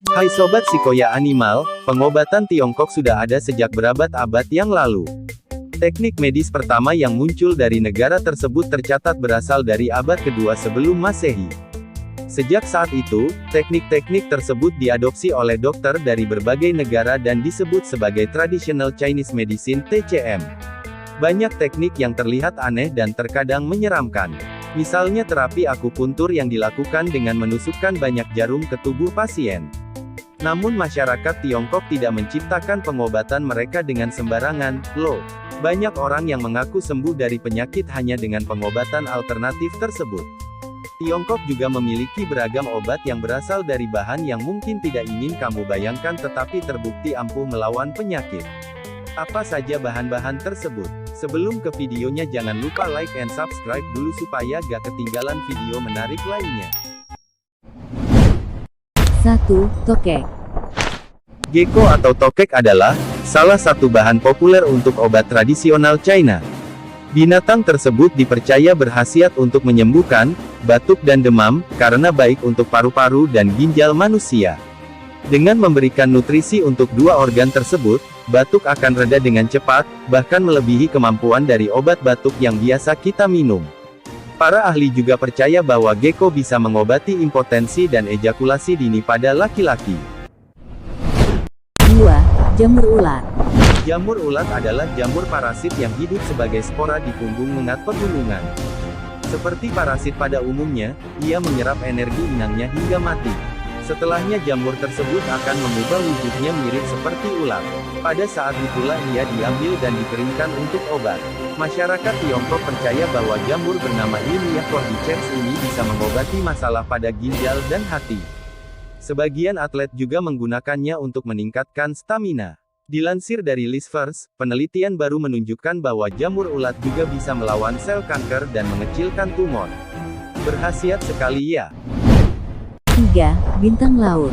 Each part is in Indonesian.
Hai Sobat Sikoya Animal, pengobatan Tiongkok sudah ada sejak berabad-abad yang lalu. Teknik medis pertama yang muncul dari negara tersebut tercatat berasal dari abad kedua sebelum Masehi. Sejak saat itu, teknik-teknik tersebut diadopsi oleh dokter dari berbagai negara dan disebut sebagai Traditional Chinese Medicine (TCM). Banyak teknik yang terlihat aneh dan terkadang menyeramkan. Misalnya terapi akupuntur yang dilakukan dengan menusukkan banyak jarum ke tubuh pasien. Namun masyarakat Tiongkok tidak menciptakan pengobatan mereka dengan sembarangan, loh. Banyak orang yang mengaku sembuh dari penyakit hanya dengan pengobatan alternatif tersebut. Tiongkok juga memiliki beragam obat yang berasal dari bahan yang mungkin tidak ingin kamu bayangkan tetapi terbukti ampuh melawan penyakit. Apa saja bahan-bahan tersebut? Sebelum ke videonya jangan lupa like and subscribe dulu supaya gak ketinggalan video menarik lainnya. 1. Tokek. Gecko atau tokek adalah salah satu bahan populer untuk obat tradisional China. Binatang tersebut dipercaya berkhasiat untuk menyembuhkan batuk dan demam, karena baik untuk paru-paru dan ginjal manusia. Dengan memberikan nutrisi untuk dua organ tersebut, batuk akan reda dengan cepat, bahkan melebihi kemampuan dari obat batuk yang biasa kita minum. Para ahli juga percaya bahwa gecko bisa mengobati impotensi dan ejakulasi dini pada laki-laki. 2. Jamur ulat. Jamur ulat adalah jamur parasit yang hidup sebagai spora di punggung mengat pegunungan. Seperti parasit pada umumnya, ia menyerap energi inangnya hingga mati. Setelahnya jamur tersebut akan mengubah wujudnya mirip seperti ulat. Pada saat itulah ia diambil dan dikeringkan untuk obat. Masyarakat Tiongkok percaya bahwa jamur bernama ilmiah Cordyceps ini bisa mengobati masalah pada ginjal dan hati. Sebagian atlet juga menggunakannya untuk meningkatkan stamina. Dilansir dari List First, penelitian baru menunjukkan bahwa jamur ulat juga bisa melawan sel kanker dan mengecilkan tumor. Berkhasiat sekali ya. 3. Bintang laut.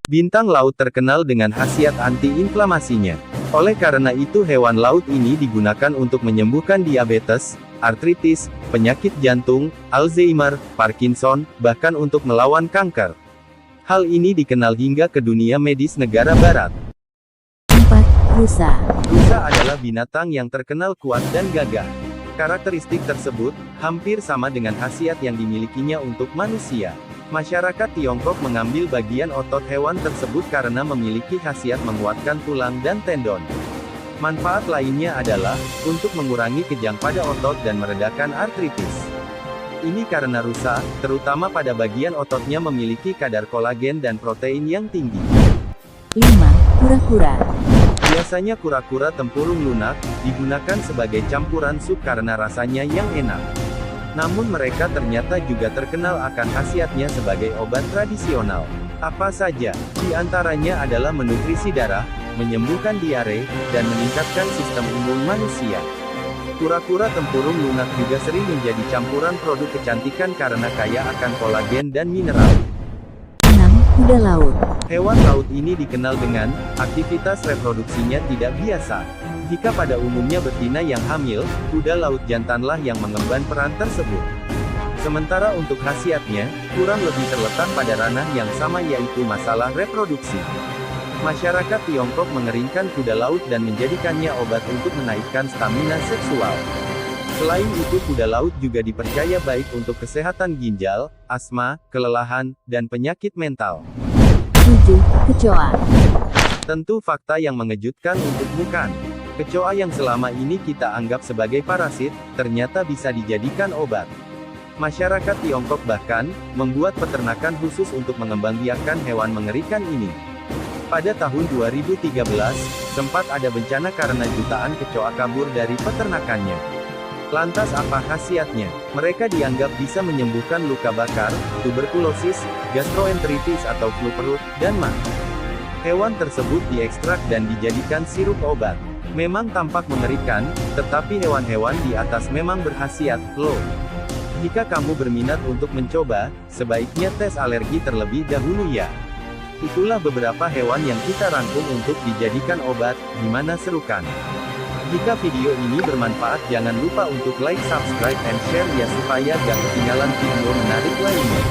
Bintang laut terkenal dengan khasiat anti-inflamasinya. Oleh karena itu hewan laut ini digunakan untuk menyembuhkan diabetes, artritis, penyakit jantung, Alzheimer, Parkinson, bahkan untuk melawan kanker. Hal ini dikenal hingga ke dunia medis negara barat. 4. Rusa. Rusa adalah binatang yang terkenal kuat dan gagah. Karakteristik tersebut hampir sama dengan khasiat yang dimilikinya untuk manusia. Masyarakat Tiongkok mengambil bagian otot hewan tersebut karena memiliki khasiat menguatkan tulang dan tendon. Manfaat lainnya adalah untuk mengurangi kejang pada otot dan meredakan artritis. Ini karena rusa, terutama pada bagian ototnya memiliki kadar kolagen dan protein yang tinggi. 5. Kura-kura. Biasanya kura-kura tempurung lunak digunakan sebagai campuran sup karena rasanya yang enak. Namun mereka ternyata juga terkenal akan khasiatnya sebagai obat tradisional. Apa saja? Di antaranya adalah menutrisi darah, menyembuhkan diare, dan meningkatkan sistem imun manusia. Kura-kura tempurung lunak juga sering menjadi campuran produk kecantikan karena kaya akan kolagen dan mineral. 6. Kuda laut. Hewan laut ini dikenal dengan aktivitas reproduksinya tidak biasa. Jika pada umumnya betina yang hamil, kuda laut jantanlah yang mengemban peran tersebut. Sementara untuk khasiatnya, kurang lebih terletak pada ranah yang sama yaitu masalah reproduksi. Masyarakat Tiongkok mengeringkan kuda laut dan menjadikannya obat untuk menaikkan stamina seksual. Selain itu kuda laut juga dipercaya baik untuk kesehatan ginjal, asma, kelelahan, dan penyakit mental. 7. Kecoa. Tentu fakta yang mengejutkan untuk bukan. Kecoa yang selama ini kita anggap sebagai parasit, ternyata bisa dijadikan obat. Masyarakat Tiongkok bahkan membuat peternakan khusus untuk mengembangbiakkan hewan mengerikan ini. Pada tahun 2013, sempat ada bencana karena jutaan kecoa kabur dari peternakannya. Lantas apa khasiatnya? Mereka dianggap bisa menyembuhkan luka bakar, tuberkulosis, gastroenteritis atau flu perut, dan mah. Hewan tersebut diekstrak dan dijadikan sirup obat. Memang tampak mengerikan, tetapi hewan-hewan di atas memang berkhasiat, loh. Jika kamu berminat untuk mencoba, sebaiknya tes alergi terlebih dahulu ya. Itulah beberapa hewan yang kita rangkum untuk dijadikan obat, gimana seru kan? Jika video ini bermanfaat jangan lupa untuk like, subscribe, and share ya supaya gak ketinggalan video menarik lainnya.